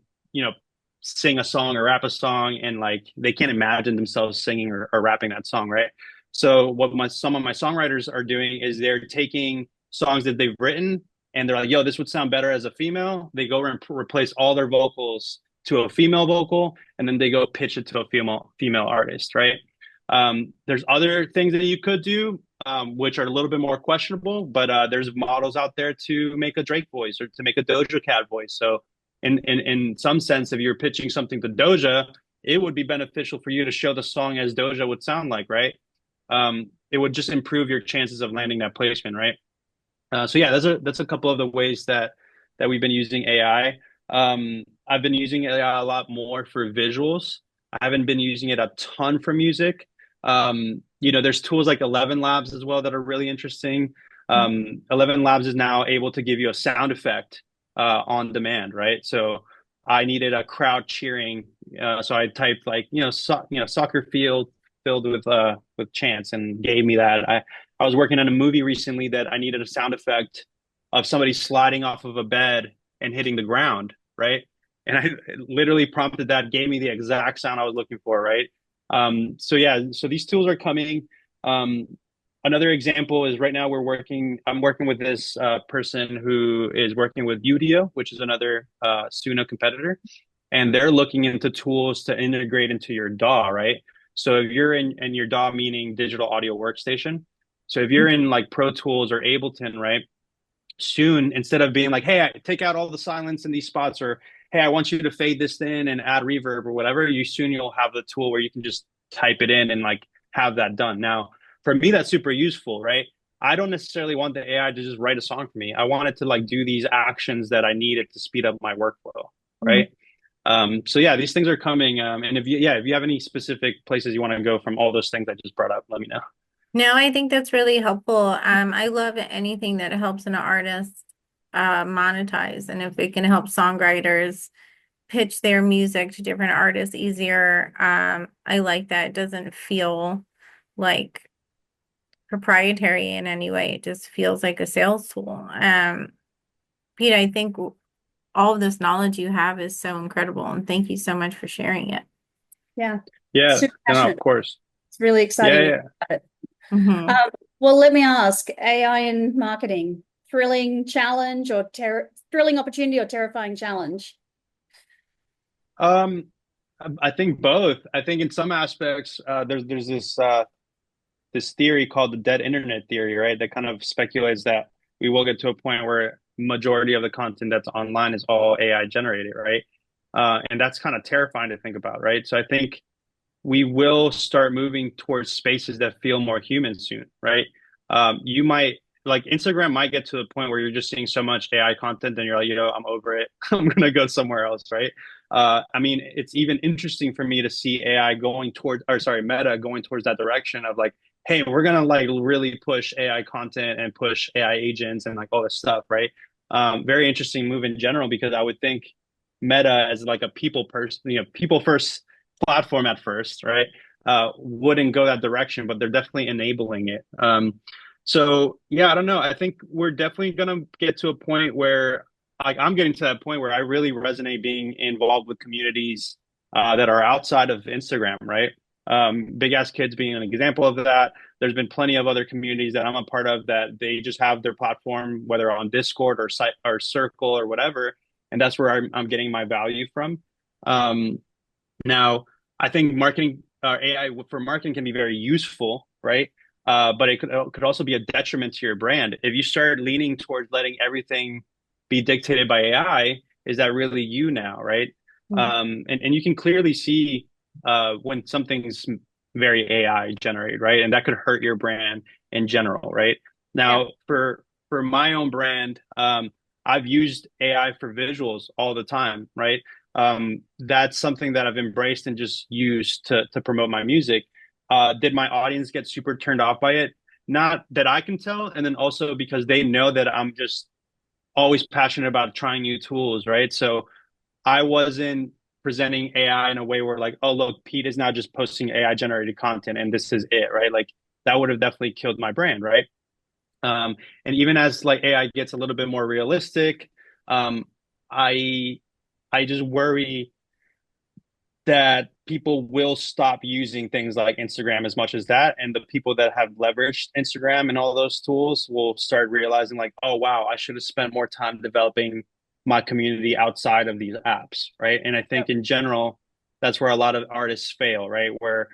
sing a song or rap a song, and like they can't imagine themselves singing or rapping that song, right? So what some of my songwriters are doing is they're taking songs that they've written and they're like, yo, this would sound better as a female. They go and replace all their vocals to a female vocal, and then they go pitch it to a female artist, right? There's other things that you could do, which are a little bit more questionable, but there's models out there to make a Drake voice or to make a Doja Cat voice. So in some sense, if you're pitching something to Doja, it would be beneficial for you to show the song as Doja would sound like, right? It would just improve your chances of landing that placement, right? So yeah, that's a couple of the ways that we've been using AI. I've been using AI a lot more for visuals. I haven't been using it a ton for music. There's tools like 11 Labs as well that are really interesting. 11 Labs is now able to give you a sound effect on demand, right? So I needed a crowd cheering, so I typed like soccer field filled with chants and gave me that. I was working on a movie recently that I needed a sound effect of somebody sliding off of a bed and hitting the ground, right? And I literally prompted that, gave me the exact sound I was looking for, right? So yeah, so these tools are coming. Another example is right now I'm working with this person who is working with Udio, which is another Suno competitor, and they're looking into tools to integrate into your DAW, right? So if you're in your DAW, meaning digital audio workstation, so if you're in like Pro Tools or Ableton, right? Soon, instead of being like, hey, I take out all the silence in these spots, or hey, I want you to fade this in and add reverb or whatever, you'll have the tool where you can just type it in and like have that done. Now, for me, that's super useful, right? I don't necessarily want the AI to just write a song for me. I want it to like do these actions that I needed to speed up my workflow, right? So yeah, these things are coming. And if you have any specific places you want to go from all those things I just brought up, let me know. No, I think that's really helpful. I love anything that helps an artist monetize, and if it can help songwriters pitch their music to different artists easier, I like that. It doesn't feel like proprietary in any way. It just feels like a sales tool. Pete, I think all of this knowledge you have is so incredible, and thank you so much for sharing it. Yeah. Yeah, Super no, of passionate. course. It's really exciting. Yeah, About it. Mhm. Well, let me ask, AI in marketing, thrilling challenge or thrilling opportunity or terrifying challenge? I think both. I think in some aspects, there's this theory called the dead internet theory, right? That kind of speculates that we will get to a point where majority of the content that's online is all AI generated, right? And that's kind of terrifying to think about, right? So I think we will start moving towards spaces that feel more human soon, right? You might like Instagram might get to the point where you're just seeing so much AI content and you're like, I'm over it. I'm gonna go somewhere else, right? I mean, it's even interesting for me to see AI going towards, or sorry, Meta going towards that direction of like, hey, we're gonna like really push AI content and push AI agents and like all this stuff, right? Very interesting move in general because I would think Meta as like a people person, people first platform at first, right? Wouldn't go that direction, but they're definitely enabling it. So yeah, I don't know. I think we're definitely gonna get to a point where like I'm getting to that point where I really resonate being involved with communities that are outside of Instagram, right? Big.Ass.Kids being an example of that. There's been plenty of other communities that I'm a part of that they just have their platform, whether on Discord or site or Circle or whatever, and that's where I'm getting my value from. Um, Now, I think marketing AI for marketing can be very useful, right? But it could also be a detriment to your brand. If you start leaning towards letting everything be dictated by AI, is that really you now, right? Mhm. And you can clearly see when something's very AI generated, right? And that could hurt your brand in general, right? Yeah. Now, for my own brand, I've used AI for visuals all the time, right? That's something that I've embraced and just used to promote my music. Did my audience get super turned off by it? Not that I can tell. And then also because they know that I'm just always passionate about trying new tools, right? So I wasn't presenting AI in a way where like, oh, look, Pete is now just posting AI generated content and this is it, right? Like that would have definitely killed my brand, right? And even as like AI gets a little bit more realistic, um, I I just worry that people will stop using things like Instagram as much as that. And the people that have leveraged Instagram and all those tools will start realizing, like, oh, wow, I should have spent more time developing my community outside of these apps. Right. And I think in general, that's where a lot of artists fail, right? Where,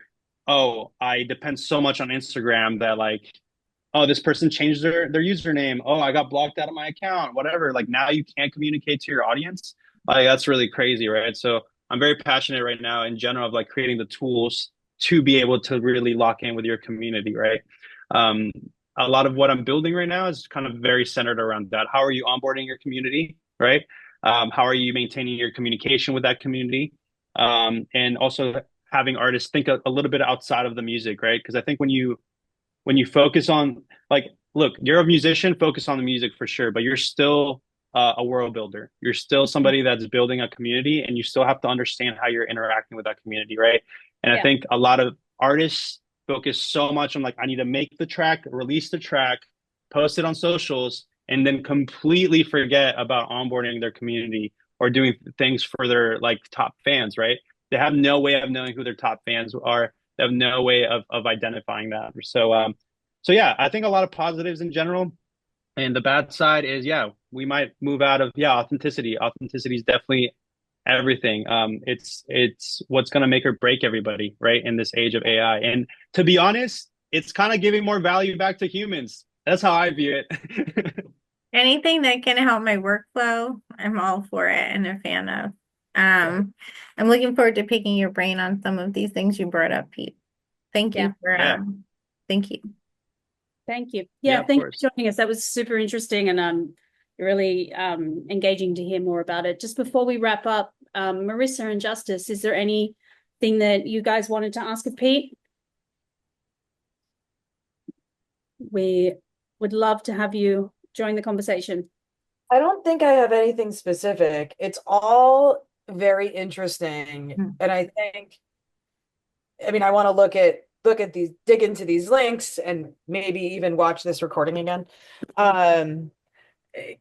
oh, I depend so much on Instagram that, like, oh, this person changed their username. Oh, I got blocked out of my account, whatever. Like now you can't communicate to your audience. Like that's really crazy, right? So I'm very passionate right now in general of like creating the tools to be able to really lock in with your community, right? Um, a lot of what I'm building right now is kind of very centered around that. How are you onboarding your community, right? How are you maintaining your communication with that community? And also having artists think a little bit outside of the music, right? Because I think when you focus on like, look, you're a musician, focus on the music for sure, but you're still a world builder. You're still somebody that's building a community, and you still have to understand how you're interacting with that community, right? And I Yeah. think a lot of artists focus so much on like, I need to make the track, release the track, post it on socials, and then completely forget about onboarding their community or doing things for their like top fans, right? They have no way of knowing who their top fans are. They have no way of identifying that. So yeah, I think a lot of positives in general. And the bad side is, yeah, we might move out of, yeah, authenticity. Authenticity is definitely everything. It's what's going to make or break everybody, right? In this age of AI. And to be honest, it's kind of giving more value back to humans. That's how I view it. Anything that can help my workflow, I'm all for it and a fan of. I'm looking forward to picking your brain on some of these things you brought up, Pete. Thank Yeah. you for Yeah. thank you. Thank you. Yeah, Yeah, of thank you course. for joining us. That was super interesting and really engaging to hear more about it. Just before we wrap up, Marissa and Justice, is there anything that you guys wanted to ask of Pete? We would love to have you join the conversation. I don't think I have anything specific. It's all very interesting. Hmm. And I think, I mean, I want to look at these, dig into these links and maybe even watch this recording again.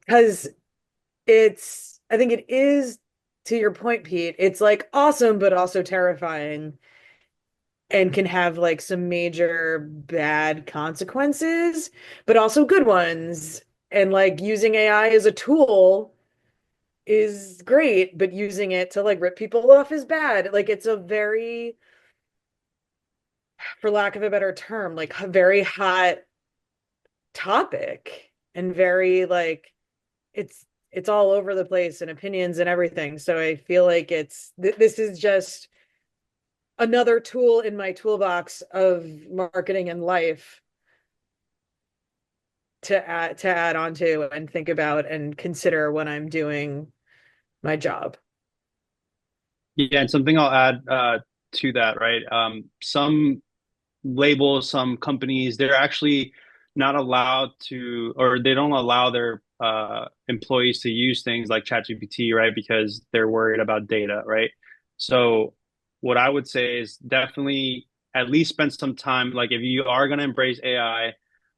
Because I think it is, to your point, Pete, it's like awesome, but also terrifying and can have like some major bad consequences, but also good ones. And like using AI as a tool is great, but using it to like rip people off is bad. Like it's a very for lack of a better term, like a very hot topic and very like it's all over the place and opinions and everything. So I feel like this is just another tool in my toolbox of marketing and life to add on to and think about and consider when I'm doing my job. Yeah, and something I'll add to that, right? Some labels, some companies, they're actually not allowed to, or they don't allow their employees to use things like ChatGPT, right? Because they're worried about data, right? So what I would say is definitely at least spend some time, like if you are going to embrace AI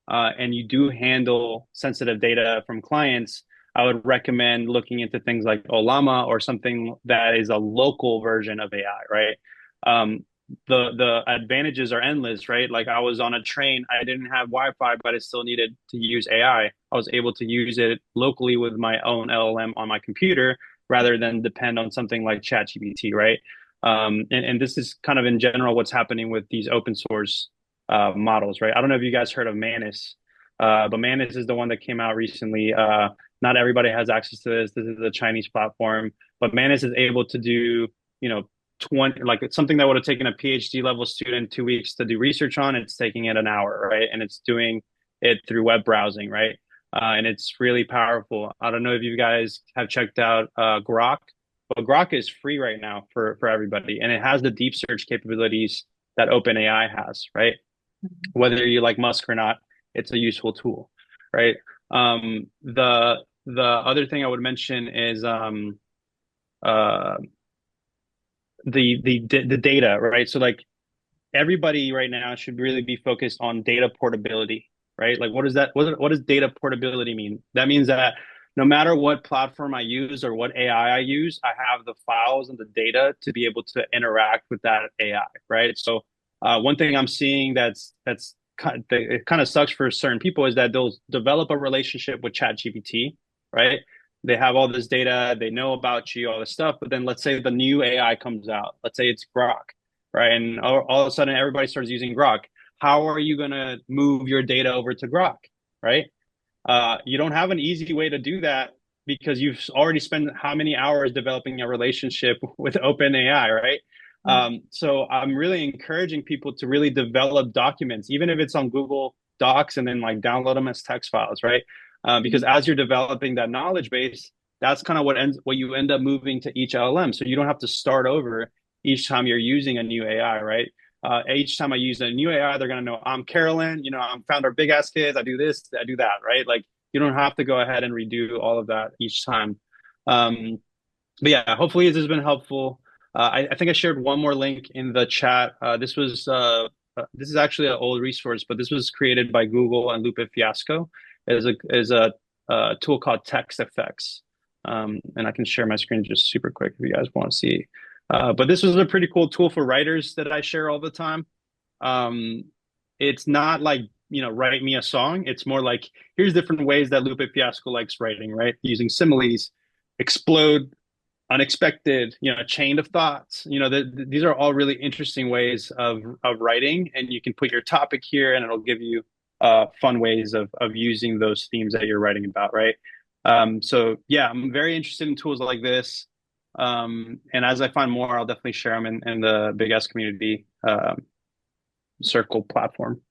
and you do handle sensitive data from clients, I would recommend looking into things like Olama or something that is a local version of AI, right? The advantages are endless, right? Like I was on a train, I didn't have Wi-Fi, but I still needed to use AI. I was able to use it locally with my own LLM on my computer rather than depend on something like ChatGPT, right? And this is kind of in general what's happening with these open source models, right? I don't know if you guys heard of Manus, but Manus is the one that came out recently. Not everybody has access to this. This is a Chinese platform, but Manus is able to do, you know, 20, like it's something that would have taken a PhD level student 2 weeks to do research on. It's taking it an hour, right? And it's doing it through web browsing, right? And it's really powerful. I don't know if you guys have checked out Grok, but Grok is free right now for everybody, and it has the deep search capabilities that OpenAI has, right? Whether you like Musk or not, it's a useful tool, right? The other thing I would mention is uh, the data, right? So like everybody right now should really be focused on data portability, right? Like what is that? What does data portability mean? That means that no matter what platform I use or what AI I use, I have the files and the data to be able to interact with that AI, right? So one thing I'm seeing that's it kind of sucks for certain people is that they'll develop a relationship with ChatGPT, right? They have all this data, they know about you, all this stuff, but then let's say the new AI comes out. Let's say it's Grok, right? And all of a sudden everybody starts using Grok. How are you going to move your data over to Grok, right? You don't have an easy way to do that because you've already spent how many hours developing a relationship with OpenAI, right? So I'm really encouraging people to really develop documents, even if it's on Google Docs, and then like download them as text files, right? Because as you're developing that knowledge base, that's kind of what you end up moving to each LLM. So you don't have to start over each time you're using a new AI, right? Each time I use a new AI, they're going to know I'm Carolyn, I'm founder of Big.Ass.Kids. I do this, I do that, right? Like you don't have to go ahead and redo all of that each time. But yeah, hopefully this has been helpful. I think I shared one more link in the chat. This is actually an old resource, but this was created by Google and Lupe Fiasco. Is a tool called Text Effects, and I can share my screen just super quick if you guys want to see. But this was a pretty cool tool for writers that I share all the time. It's not like, write me a song. It's more like, here's different ways that Lupe Fiasco likes writing, right? Using similes, explode, unexpected, chain of thoughts. These are all really interesting ways of writing, and you can put your topic here and it'll give you fun ways of using those themes that you're writing about, right? So yeah, I'm very interested in tools like this. And as I find more, I'll definitely share them in the Big.Ass community circle platform.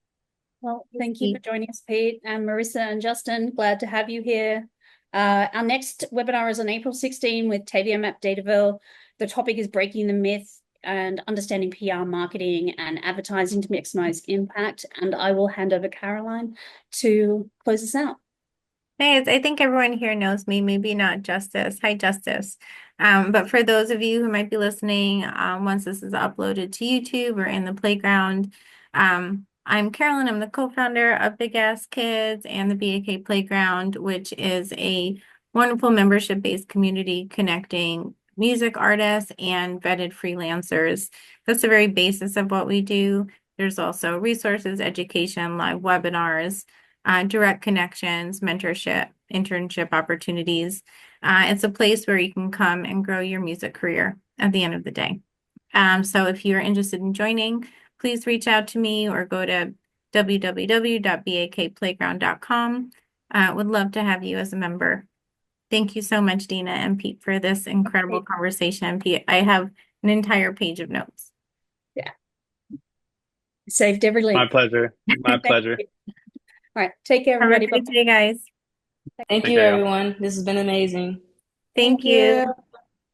Well, thank you for joining us, Pete and Marissa and Justin. Glad to have you here. Our next webinar is on April 16 with Tavia Map Dataville. The topic is breaking the myth and understanding PR marketing and advertising to maximize impact. And I will hand over Caroline to close us out. Nice. I think everyone here knows me, maybe not Justice. Hi, Justice. But for those of you who might be listening, once this is uploaded to YouTube or in the Play.Ground, I'm Carolyn. I'm the co-founder of Big.Ass.Kids and the B.A.K Play.Ground, which is a wonderful membership-based community connecting music artists and vetted freelancers. That's the very basis of what we do. There's also resources, education, live webinars, direct connections, mentorship, internship opportunities. It's a place where you can come and grow your music career at the end of the day. So if you're interested in joining, please reach out to me or go to www.bakplayground.com. Would love to have you as a member. Thank you so much, Dayna and Pete, for this incredible conversation. Pete, I have an entire page of notes. Yeah. Saved every link. My pleasure. My pleasure. All right. Take care, Have a everybody. great day, guys. Thank Take you, care, y'all. everyone. This has been amazing. Thank you.